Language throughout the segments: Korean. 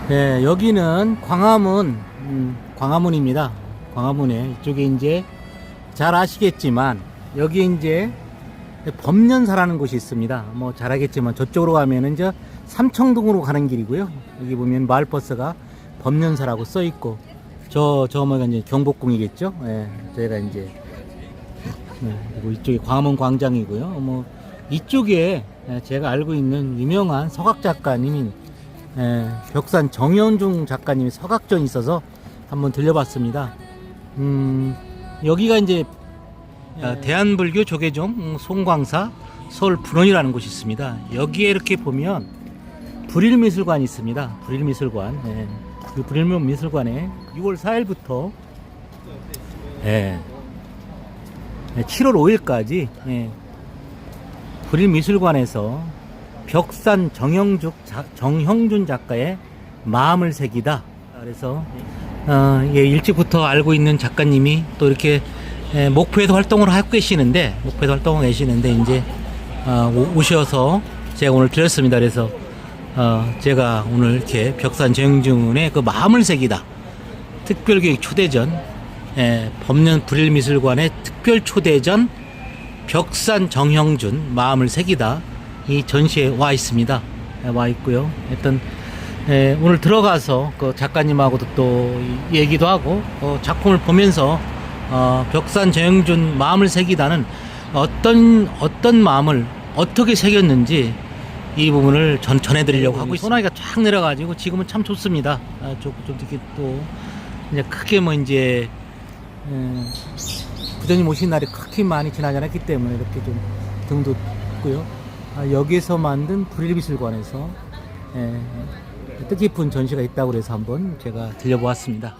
네, 여기는 광화문, 광화문입니다. 광화문에 이쪽에 이제 잘 아시겠지만 여기 이제 법년사라는 곳이 있습니다. 뭐 잘 알겠지만 저쪽으로 가면은 이제 삼청동으로 가는 길이고요. 여기 보면 마을버스가 법년사라고 써 있고 저뭐가 이제 경복궁이겠죠. 예, 저희가 이제 그리고 이쪽이 광화문 광장이고요. 뭐 이쪽에 제가 알고 있는 유명한 서각 작가님인 벽산 정현중 작가님의 서각전이 있어서 한번 들려봤습니다. 여기가 이제 대한불교 조계종 송광사 서울 분원이라는 곳이 있습니다. 여기에 이렇게 보면 불일미술관이 있습니다. 불일미술관. 그 불일미술관에 6월 4일부터 7월 5일까지 불일미술관에서 벽산 정형준 작가의 마음을 새기다. 그래서 일찍부터 알고 있는 작가님이 또 이렇게 목포에도 활동을 하고 계시는데 이제 오셔서 제가 오늘 드렸습니다. 그래서 제가 오늘 이렇게 벽산 정형준의 그 마음을 새기다 특별교육 초대전 법년 불일미술관의 특별 초대전 벽산 정형준 마음을 새기다 이 전시에 와 있습니다. 와 있고요. 일단 오늘 들어가서 그 작가님하고도 또 얘기도 하고 작품을 보면서 벽산 정형준 마음을 새기다는 어떤 마음을 어떻게 새겼는지 이 부분을 전해드리려고 하고 있습니다. 소나기가 쫙 내려가지고 지금은 참 좋습니다. 좀 이렇게 또 이제 크게 뭐 이제 부처님 오신 날이 그렇게 많이 지나지 않았기 때문에 이렇게 좀 등도 있고요. 여기에서 만든 불일미술관에서 뜻깊은 전시가 있다고 해서 한번 제가 들려보았습니다.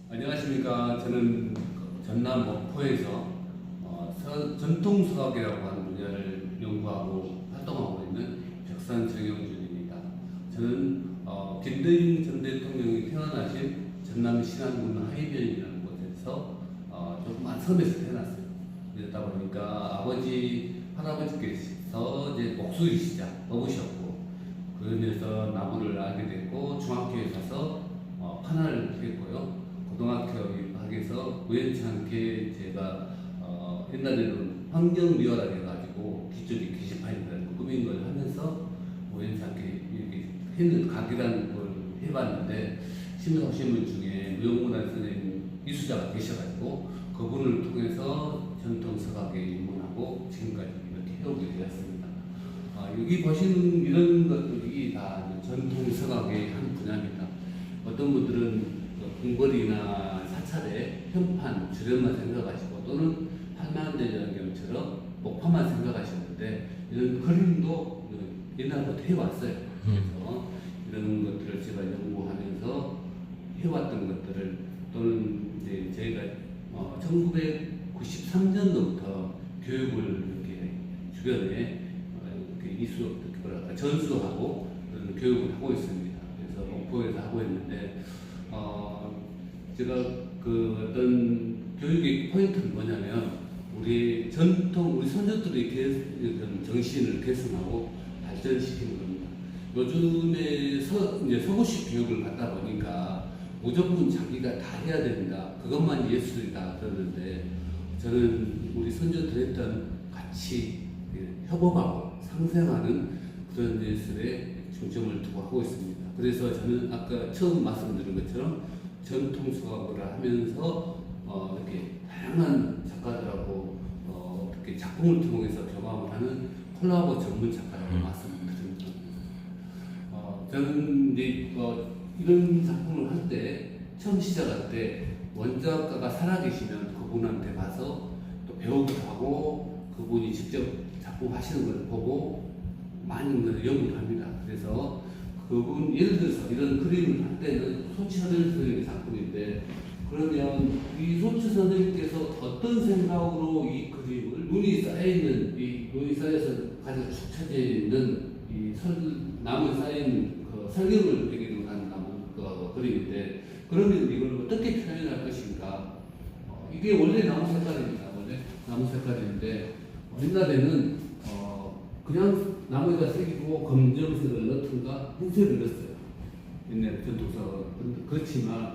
안녕하십니까. 저는 전남 목포에서 전통서각이라고 하는 분야를 연구하고 활동하고 있는 벽산 정형준입니다. 저는 김대중 전 대통령이 태어나신 전남 신안군 하이변이라는 곳에서 조그만 섬에서 태어났어요. 그러다 보니까 아버지, 할아버지께서 이제 목수이 시작 먹으셨고 그러면서 나무를 알게 됐고 중학교에 가서 판화를 했고요. 고등학교 입학해서 우연치 않게 제가 옛날에는 환경미화라 해가지고 기존의 게시판이라는 꾸민 걸 하면서 우연치 않게 이렇게 해는 각이라는 걸 해봤는데 심사오신 중에 무형문화 선생님 이수자가 계셔가지고 그분을 통해서 전통서각에 입문하고 지금까지 이렇게 해오게 되었습니다. 여기 보시는 이런 것들이 다 전통서각의 한 분야입니다. 어떤 분들은 궁궐이나 사찰의 현판, 주련만 생각하시고 또는 한마음대전경처럼 목파만 생각하셨는데 이런 그림도 옛날부터 해왔어요. 그래서 이런 것들을 제가 연구하면서 해왔던 것들을 또는 이제 저희가 1993년도부터 교육을 이렇게 주변에 이렇게 전수하고 그런 교육을 하고 있습니다. 그래서 목포에서 하고 있는데 제가 그 어떤 교육의 포인트는 뭐냐면 우리 선조들의 정신을 개선하고 발전시키는 겁니다. 요즘에 이제 서구식 교육을 받다 보니까 무조건 자기가 다 해야 된다. 그것만 예술이다 그러는데 저는 우리 선조들 했던 같이 협업하고 상생하는 그런 예술에 중점을 두고 하고 있습니다. 그래서 저는 아까 처음 말씀드린 것처럼 전통서각을 하면서 이렇게 다양한 작가들하고 이렇게 작품을 통해서 경험을 하는 콜라보 전문 작가라고 말씀드립니다. 저는 이제 이런 작품을 할 때 처음 시작할 때 원작가가 살아계시면 그분한테 가서 또 배우기도 하고 그분이 직접 작품 하시는 걸 보고 많이 연구를 합니다. 그래서 그분 예를 들어서 이런 그림을 할 때는 손치선생 선생님의 작품인데 그러면 이 손치 선생님께서 어떤 생각으로 이 그림을 눈이 쌓여있는 이 눈이 쌓여서 가지고 축 처져 있는 이 나무에 쌓인 그 설경을 배경으로 한 나무 그림인데, 그러면 이걸 어떻게 표현할 것인가? 이게 원래 나무 색깔입니다. 원래 나무 색깔인데 옛날에는 그냥 나무에다 새기고 검정색을 넣든가 흰색을 넣었어요. 옛날 전통사가. 그렇지만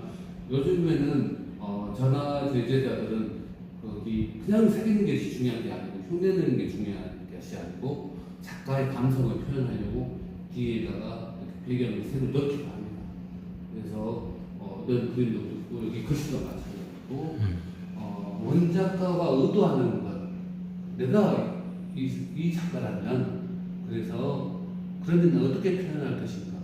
요즘에는 전화 제자들은 거기 그냥 새기는 것이 중요한 게 아니고 흉내내는 게 중요한 것이 아니고 작가의 감성을 표현하려고 뒤에다가 배경에 색을 넣기도 합니다. 그래서 이런 그림도 있고 여기 글씨도 마찬가지고 원작가가 의도하는 것, 내가 이 작가라면 그래서 그러면 어떻게 표현할 것인가.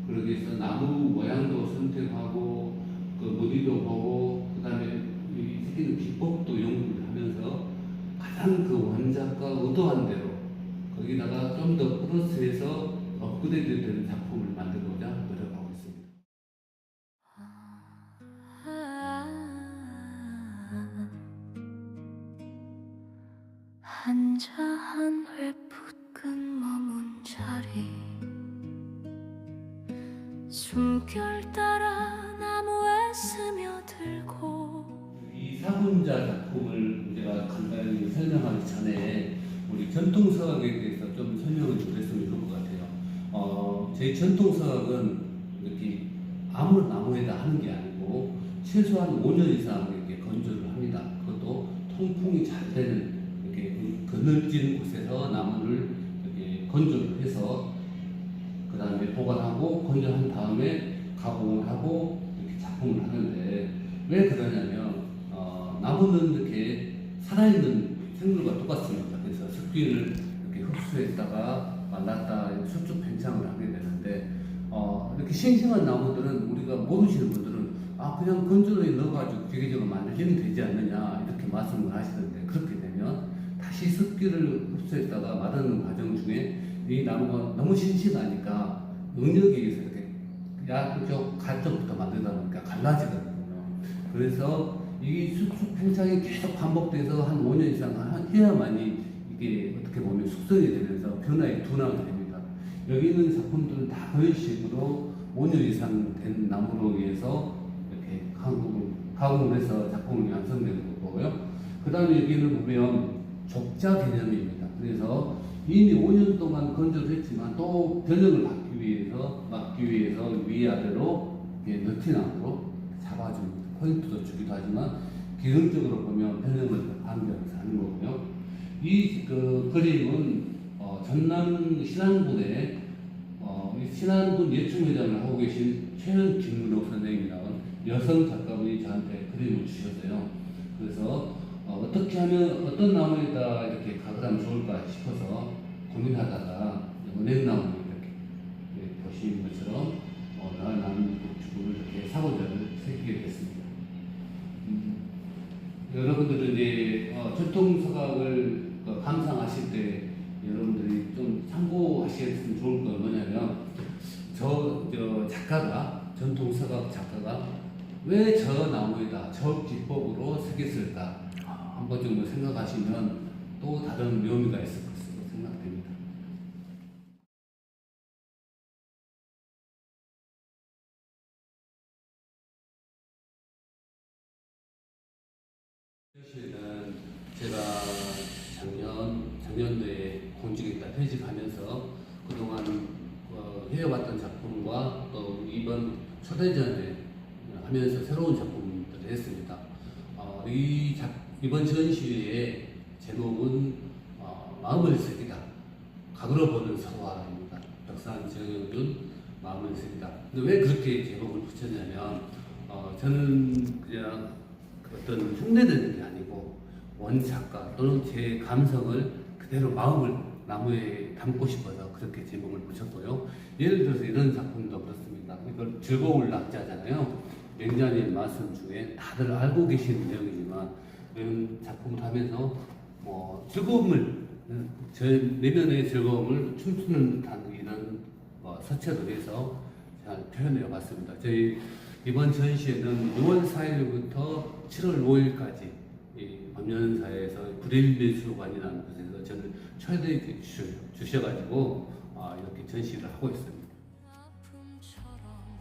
그러기 위해서 나무 모양도 선택하고 그 무늬도 보고 그다음에 이 새기는 기법도 연구를 하면서 가장 그 원작가 의도한 대로 거기다가 좀 더 플러스해서 업그레이드 되는 작품을 만들고자 노력하고 있습니다. 한자 한 회 붓근 머문 자리 숨결 따라 나무에 스며들고. 이 사분자 작품을 제가 간단히 설명하기 전에 우리 전통서학에 대해서 좀 설명을 좀 했으면 좋을 것 같아요. 저희 전통서학은 이렇게 아무 나무에다 하는 게 아니고 최소한 5년 이상 이렇게 건조를 합니다. 그것도 통풍이 잘 되는 이렇게 그늘진 곳에서 나무를 이렇게 건조를 해서 그 다음에 보관하고 건조한 다음에 가공을 하고 이렇게 작품을 하는데, 왜 그러냐면 나무는 이렇게 살아있는 생물과 똑같습니다. 그래서 습기를 이렇게 흡수했다가 말랐다 수축 팽창을 하게 되는데 이렇게 싱싱한 나무들은 우리가 모르시는 분들은 그냥 건조기에 넣어가지고 기계적으로 만들면 되지 않느냐 이렇게 말씀을 하시는데, 그렇게 되면 다시 습기를 흡수했다가 마르는 과정 중에 이 나무가 너무 싱싱하니까 응력에 의해서 이렇게 약쪽 갈쪽부터 만들다 보니까 갈라지거든요. 그래서 이 수축 팽창이 계속 반복돼서 한 5년 이상 해야만이 이게 어떻게 보면 숙성이 되면서 변화에 둔화가 됩니다. 여기 있는 작품들은 다 그런 식으로 5년 이상 된 나무로 의해서 이렇게 가공을 해서 작품이 완성되는 거고요. 그 다음에 여기는 보면 족자 개념입니다. 그래서 이미 5년 동안 건조를 했지만 또 변형을 막기 위해서 위아래로 너티나무로 잡아줍니다. 포인트도 주기도 하지만 기능적으로 보면 변형을 반대해서 하는 거고요. 이 그림은 전남 신안군에 신안군 예충회장을 하고 계신 최현 김문옥 선생님이라는 여성 작가분이 저한테 그림을 주셨어요. 그래서 어떻게 하면 어떤 나무에다 이렇게 각을 하면 좋을까 싶어서 고민하다가 은행나무를 이렇게 보시는 것처럼 나무 축구를 이렇게 사고자를 새기게 됐습니다. 여러분들은 이제 전통서각을 감상하실 때 여러분들이 좀 참고하시면 좋을 건 뭐냐면 저 작가가 전통서각 작가가 왜 저 나무에다 저 기법으로 새겼을까 한번 정도 생각하시면 또 다른 묘미가 있을 것으로 생각됩니다. 사실은 제가 작년도에 공직에다 퇴직하면서 그동안 해왔던 작품과 또 이번 초대전에 하면서 새로운 작품들을 했습니다. 이번 전시회의 제목은 마음을 새기다. 각으로 보는 서화입니다. 벽산 정영준 마음을 새기다. 근데 왜 그렇게 제목을 붙였냐면 저는 그냥 어떤 흉내내는 게 아니고 원작가 또는 제 감성을 그대로 마음을 나무에 담고 싶어서 그렇게 제목을 붙였고요. 예를 들어서 이런 작품도 그렇습니다. 이걸 즐거울 낙자잖아요. 맹자님 말씀 중에 다들 알고 계시는 내용이지만 이런 작품을 하면서 즐거움을 저 내면의 즐거움을 춤추는 듯한 이런 서체로 해서 잘 표현해 봤습니다. 저희 이번 전시회는 6월 4일부터 7월 5일까지 범연사에서 불일미술관이라는 곳에서 저를 초대해 주셔가지고 이렇게 전시를 하고 있습니다. 아픔처럼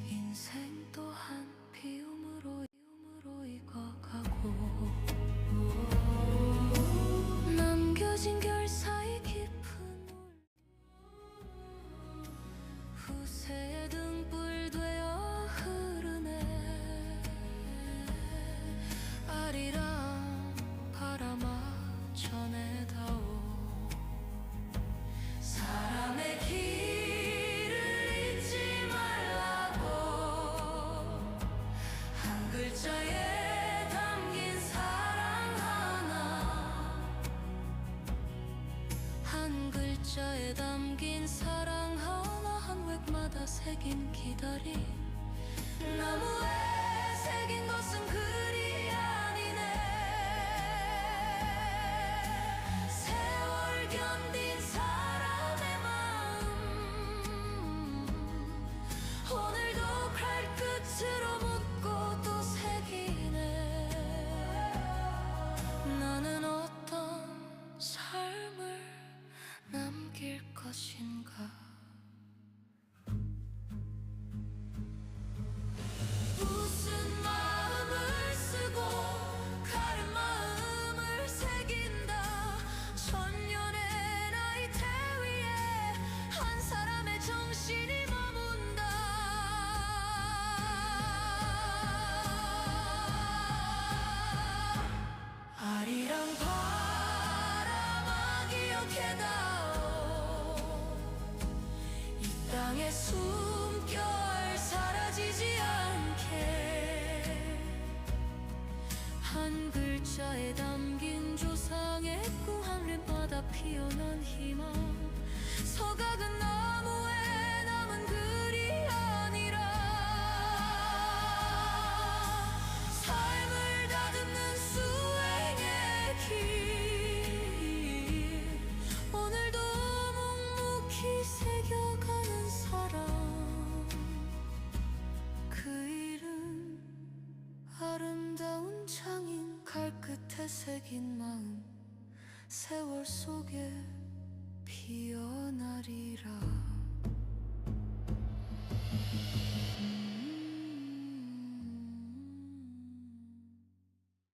인생 또한 비움으로 익어가고 남겨진 결사의 깊은 후세의 등불 되어 흐르네. 아리랑 바람아 전해다오. 사람의 길을 잊지 말라고. 한 글자에 담긴 사랑 하나. 한 글자에 담긴 사랑 하나. 한 획마다 새긴 기다림. 나무에 새긴 것은 글이 아니네. 세월 견딘 사람의 마음. 오늘도 칼끝으로 묻고 또 새기네. 나는 어떤 삶을 남길 것인가. 무슨 마음을 쓰고 가른 마음을 새긴다. 천년의 나이테 위에 한 사람의 정신이 머문다. 아리랑 바람아 기억해다오. 이 땅의 숨결 사라지지 않게. 한 글자에 담긴 조상의 꿈. 하늘마다 피어난 희망. 서각은 나무에 남은 글이 아니라. 삶을 다듬는 수행의 길. 오늘도 묵묵히 새겨가는 사람. 그 일은 아름다운 창인 칼끝에 새긴 마음. 세월 속에 피어나리라.